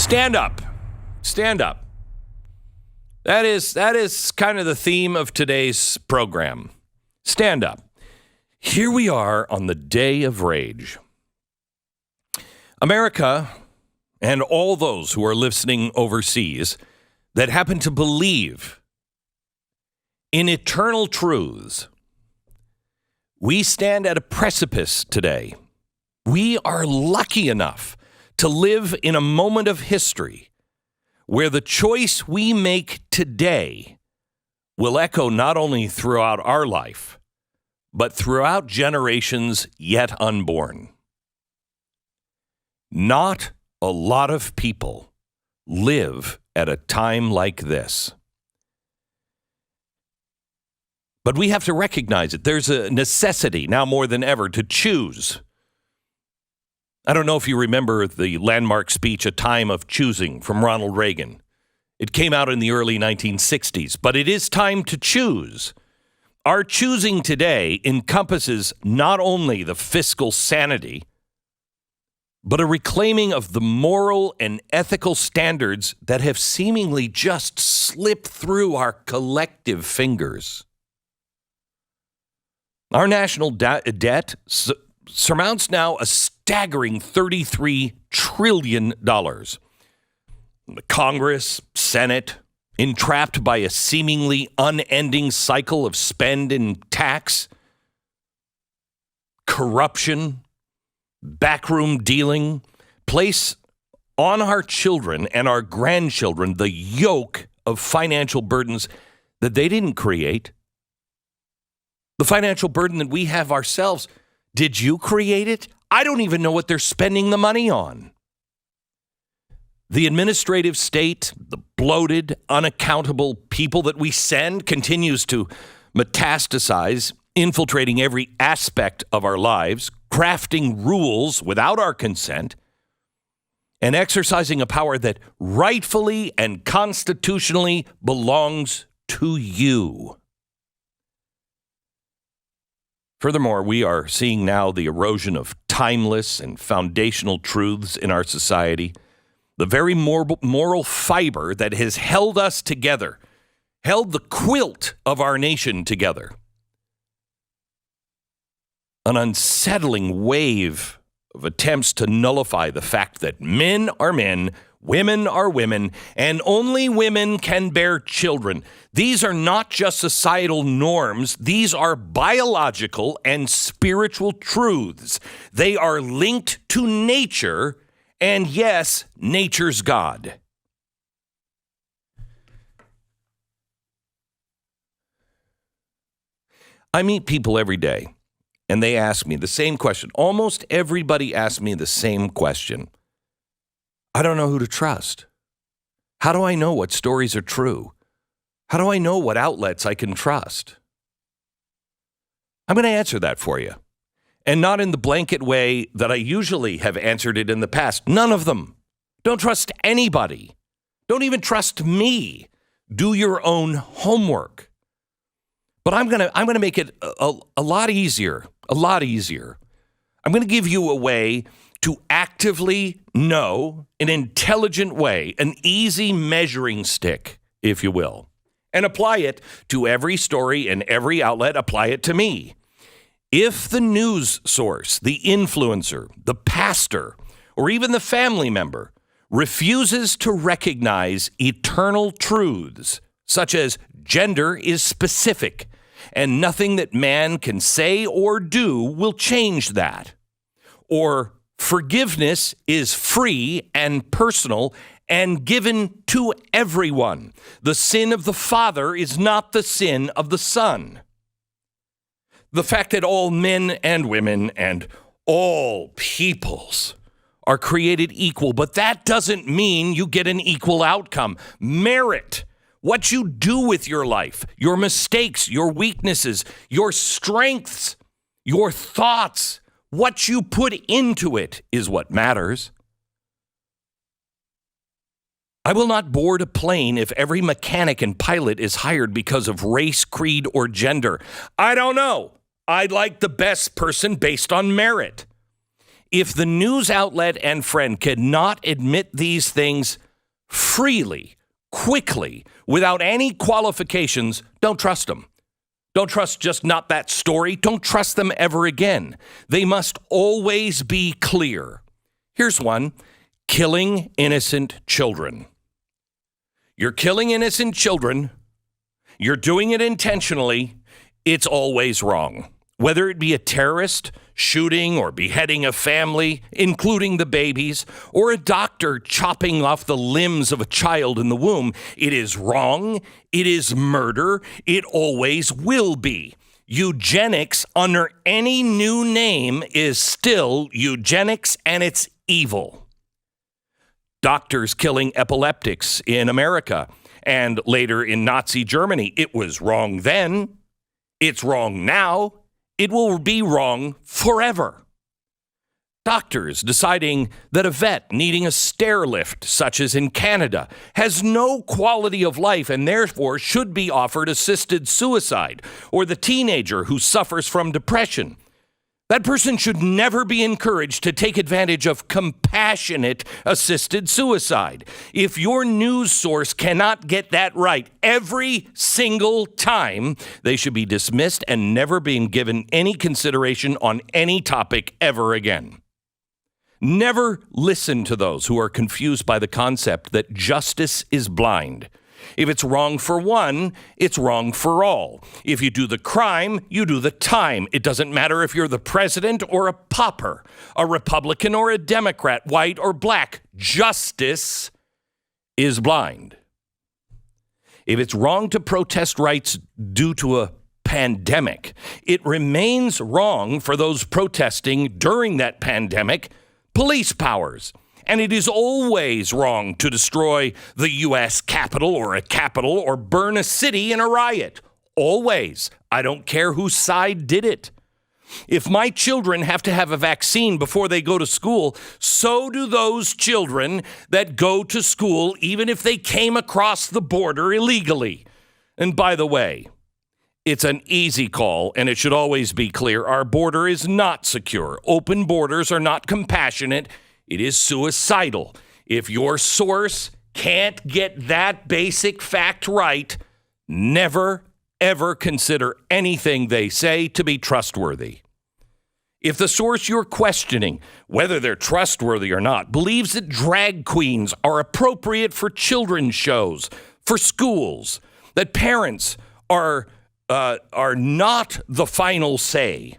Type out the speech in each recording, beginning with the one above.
Stand up. Stand up. That is kind of the theme of today's program. Stand up. Here we are on the day of rage. America and all those who are listening overseas that happen to believe in eternal truths, we stand at a precipice today. We are lucky enough to live in a moment of history where the choice we make today will echo not only throughout our life, but throughout generations yet unborn. Not a lot of people live at a time like this. But we have to recognize it. There's a necessity now more than ever to choose. I don't know if you remember the landmark speech, A Time of Choosing, from Ronald Reagan. It came out in the early 1960s, but it is time to choose. Our choosing today encompasses not only the fiscal sanity, but a reclaiming of the moral and ethical standards that have seemingly just slipped through our collective fingers. Our national debt surmounts now a staggering $33 trillion. The Congress, Senate, entrapped by a seemingly unending cycle of spend and tax, corruption, backroom dealing, place on our children and our grandchildren the yoke of financial burdens that they didn't create. The financial burden that we have ourselves. Did you create it? I don't even know what they're spending the money on. The administrative state, the bloated, unaccountable people that we send continues to metastasize, infiltrating every aspect of our lives, crafting rules without our consent, and exercising a power that rightfully and constitutionally belongs to you. Furthermore, we are seeing now the erosion of timeless and foundational truths in our society. The very moral fiber that has held us together, held the quilt of our nation together. An unsettling wave of attempts to nullify the fact that men are men, women are women, and only women can bear children. These are not just societal norms. These are biological and spiritual truths. They are linked to nature, and yes, nature's God. I meet people every day, and they ask me the same question. Almost everybody asks me the same question. I don't know who to trust. How do I know what stories are true? How do I know what outlets I can trust? I'm going to answer that for you. And not in the blanket way that I usually have answered it in the past. None of them. Don't trust anybody. Don't even trust me. Do your own homework. But I'm going to make it a lot easier. A lot easier. I'm going to give you a way to actively know, an intelligent way, an easy measuring stick, if you will, and apply it to every story and every outlet. Apply it to me. If the news source, the influencer, the pastor, or even the family member refuses to recognize eternal truths, such as gender is specific and nothing that man can say or do will change that, or forgiveness is free and personal and given to everyone. The sin of the Father is not the sin of the Son. The fact that all men and women and all peoples are created equal, but that doesn't mean you get an equal outcome. Merit, what you do with your life, your mistakes, your weaknesses, your strengths, your thoughts, what you put into it is what matters. I will not board a plane if every mechanic and pilot is hired because of race, creed, or gender. I don't know. I'd like the best person based on merit. If the news outlet and friend cannot admit these things freely, quickly, without any qualifications, don't trust them. Don't trust just not that story. Don't trust them ever again. They must always be clear. Here's one: killing innocent children. You're killing innocent children. You're doing it intentionally. It's always wrong. Whether it be a terrorist shooting or beheading a family, including the babies, or a doctor chopping off the limbs of a child in the womb, it is wrong. It is murder. It always will be. Eugenics, under any new name, is still eugenics, and it's evil. Doctors killing epileptics in America and later in Nazi Germany. It was wrong then. It's wrong now. It will be wrong forever. Doctors deciding that a vet needing a stair lift, such as in Canada, has no quality of life and therefore should be offered assisted suicide, or the teenager who suffers from depression. That person should never be encouraged to take advantage of compassionate assisted suicide. If your news source cannot get that right every single time, they should be dismissed and never being given any consideration on any topic ever again. Never listen to those who are confused by the concept that justice is blind. If it's wrong for one, it's wrong for all. If you do the crime, you do the time. It doesn't matter if you're the president or a pauper, a Republican or a Democrat, white or black. Justice is blind. If it's wrong to protest rights due to a pandemic, it remains wrong for those protesting during that pandemic police powers. And it is always wrong to destroy the U.S. Capitol or a Capitol or burn a city in a riot. Always. I don't care whose side did it. If my children have to have a vaccine before they go to school, so do those children that go to school, even if they came across the border illegally. And by the way, it's an easy call, and it should always be clear. Our border is not secure. Open borders are not compassionate. It is suicidal. If your source can't get that basic fact right, never, ever consider anything they say to be trustworthy. If the source you're questioning, whether they're trustworthy or not, believes that drag queens are appropriate for children's shows, for schools, that parents are not the final say,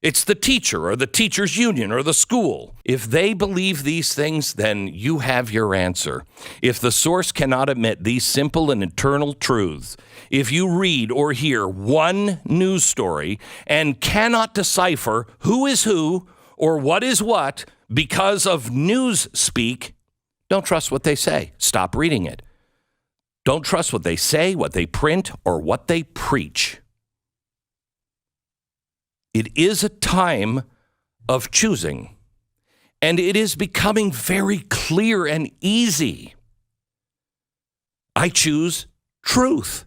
it's the teacher or the teachers' union or the school. If they believe these things, then you have your answer. If the source cannot admit these simple and eternal truths, if you read or hear one news story and cannot decipher who is who or what is what because of news speak, don't trust what they say. Stop reading it. Don't trust what they say, what they print, or what they preach. It is a time of choosing, and it is becoming very clear and easy. I choose truth,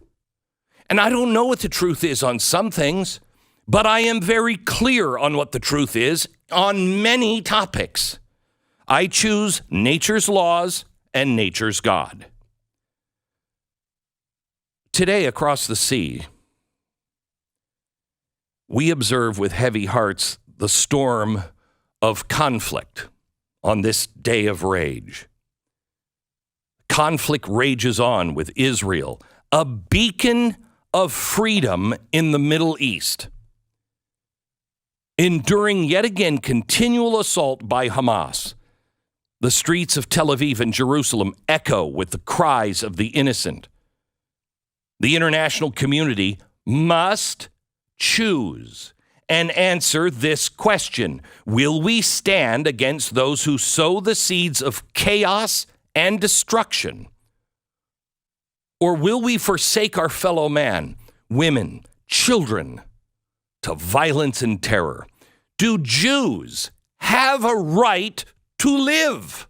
and I don't know what the truth is on some things, but I am very clear on what the truth is on many topics. I choose nature's laws and nature's God. Today, across the sea, we observe with heavy hearts the storm of conflict on this day of rage. Conflict rages on with Israel, a beacon of freedom in the Middle East, enduring yet again continual assault by Hamas. The streets of Tel Aviv and Jerusalem echo with the cries of the innocent. The international community must choose and answer this question. Will we stand against those who sow the seeds of chaos and destruction? Or will we forsake our fellow man, women, children, to violence and terror? Do Jews have a right to live?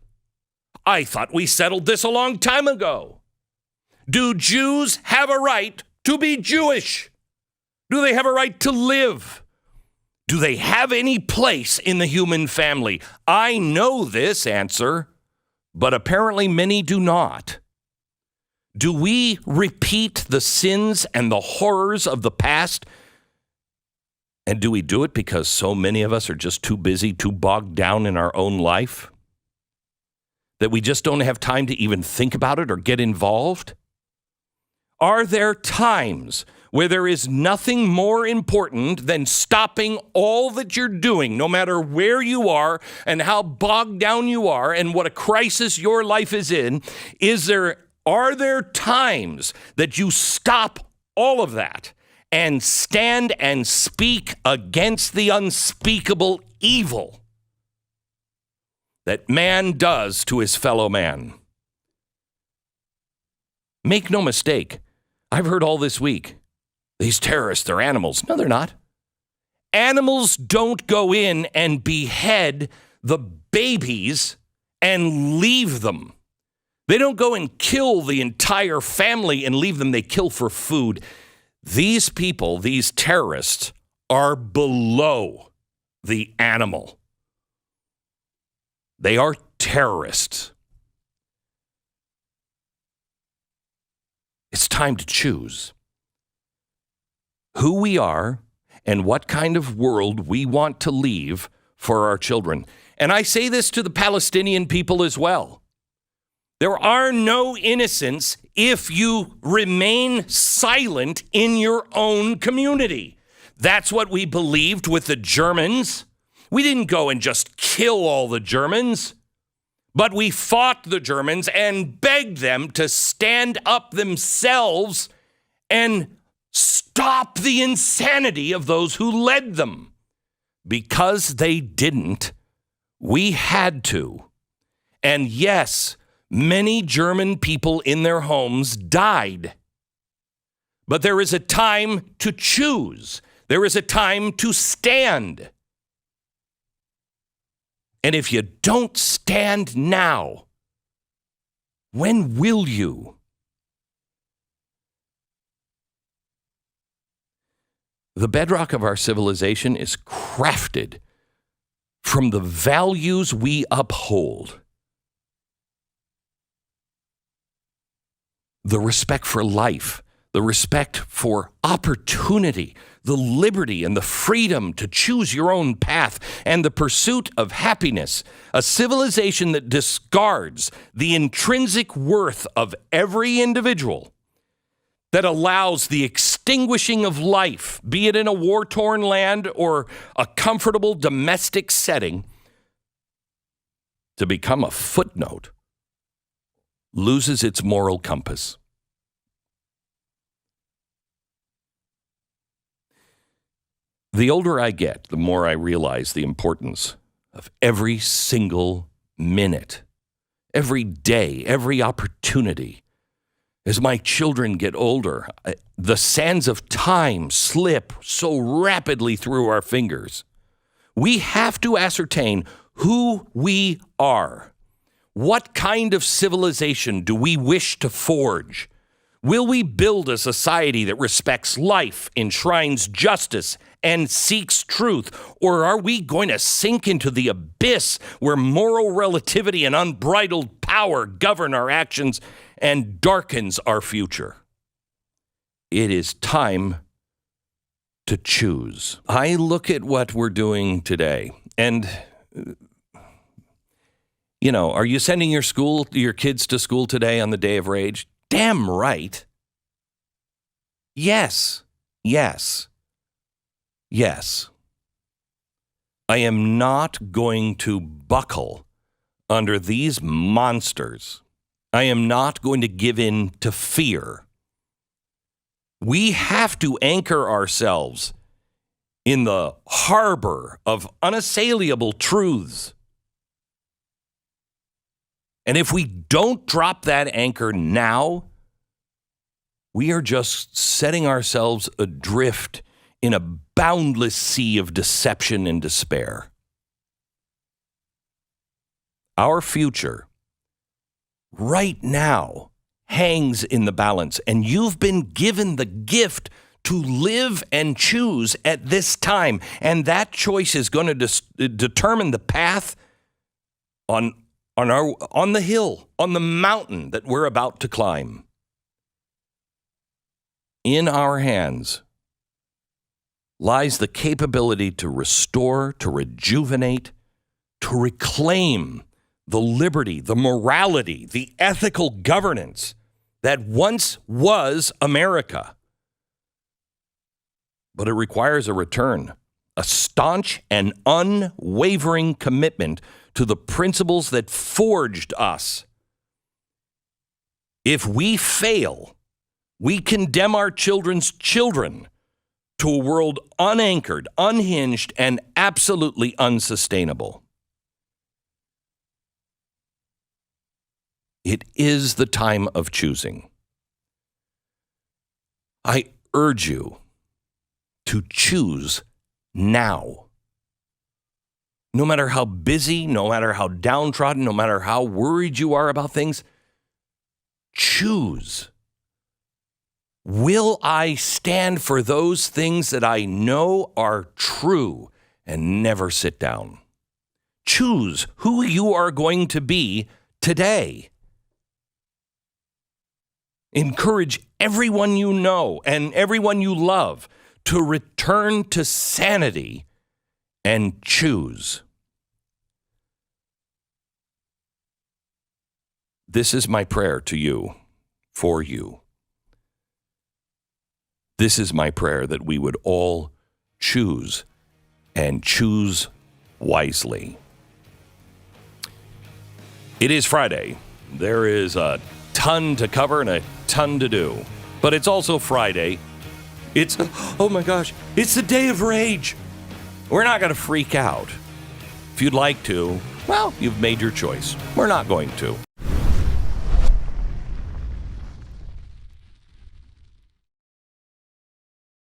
I thought we settled this a long time ago. Do Jews have a right to be Jewish? Do they have a right to live? Do they have any place in the human family? I know this answer, but apparently many do not. Do we repeat the sins and the horrors of the past? And do we do it because so many of us are just too busy, too bogged down in our own life, that we just don't have time to even think about it or get involved? Are there times where there is nothing more important than stopping all that you're doing, no matter where you are and how bogged down you are and what a crisis your life is in? Are there times that you stop all of that and stand and speak against the unspeakable evil that man does to his fellow man? Make no mistake, I've heard all this week, these terrorists, they're animals. No, they're not. Animals don't go in and behead the babies and leave them. They don't go and kill the entire family and leave them. They kill for food. These people, these terrorists, are below the animal. They are terrorists. It's time to choose who we are and what kind of world we want to leave for our children. And I say this to the Palestinian people as well. There are no innocents if you remain silent in your own community. That's what we believed with the Germans. We didn't go and just kill all the Germans, but we fought the Germans and begged them to stand up themselves and stop the insanity of those who led them. Because they didn't, we had to. And yes, many German people in their homes died. But there is a time to choose. There is a time to stand. And if you don't stand now, when will you? The bedrock of our civilization is crafted from the values we uphold. The respect for life, the respect for opportunity, the liberty and the freedom to choose your own path, and the pursuit of happiness. A civilization that discards the intrinsic worth of every individual, that allows the extinguishing of life, be it in a war-torn land or a comfortable domestic setting, to become a footnote, loses its moral compass. The older I get, the more I realize the importance of every single minute, every day, every opportunity. As my children get older, the sands of time slip so rapidly through our fingers. We have to ascertain who we are. What kind of civilization do we wish to forge? Will we build a society that respects life, enshrines justice, and seeks truth? Or are we going to sink into the abyss where moral relativity and unbridled power govern our actions and darkens our future? It is time to choose. I look at what we're doing today, and are you sending your kids to school today on the Day of Rage? Damn right. Yes. I am not going to buckle under these monsters. I am not going to give in to fear. We have to anchor ourselves in the harbor of unassailable truths. And if we don't drop that anchor now, we are just setting ourselves adrift in a boundless sea of deception and despair. Our future, right now, hangs in the balance, and you've been given the gift to live and choose at this time. And that choice is going to determine the path on the hill, on the mountain that we're about to climb. In our hands lies the capability to restore, to rejuvenate, to reclaim the liberty, the morality, the ethical governance that once was America. But it requires a return, a staunch and unwavering commitment to the principles that forged us. If we fail, we condemn our children's children to a world unanchored, unhinged, and absolutely unsustainable. It is the time of choosing. I urge you to choose now. No matter how busy, no matter how downtrodden, no matter how worried you are about things, choose. Will I stand for those things that I know are true and never sit down? Choose who you are going to be today. Encourage everyone you know and everyone you love to return to sanity and choose. This is my prayer to you, for you. This is my prayer that we would all choose and choose wisely. It is Friday. There is a ton to cover and a ton to do. But it's also Friday. It's, oh my gosh, it's the day of rage. We're not going to freak out. If you'd like to, well, you've made your choice. We're not going to.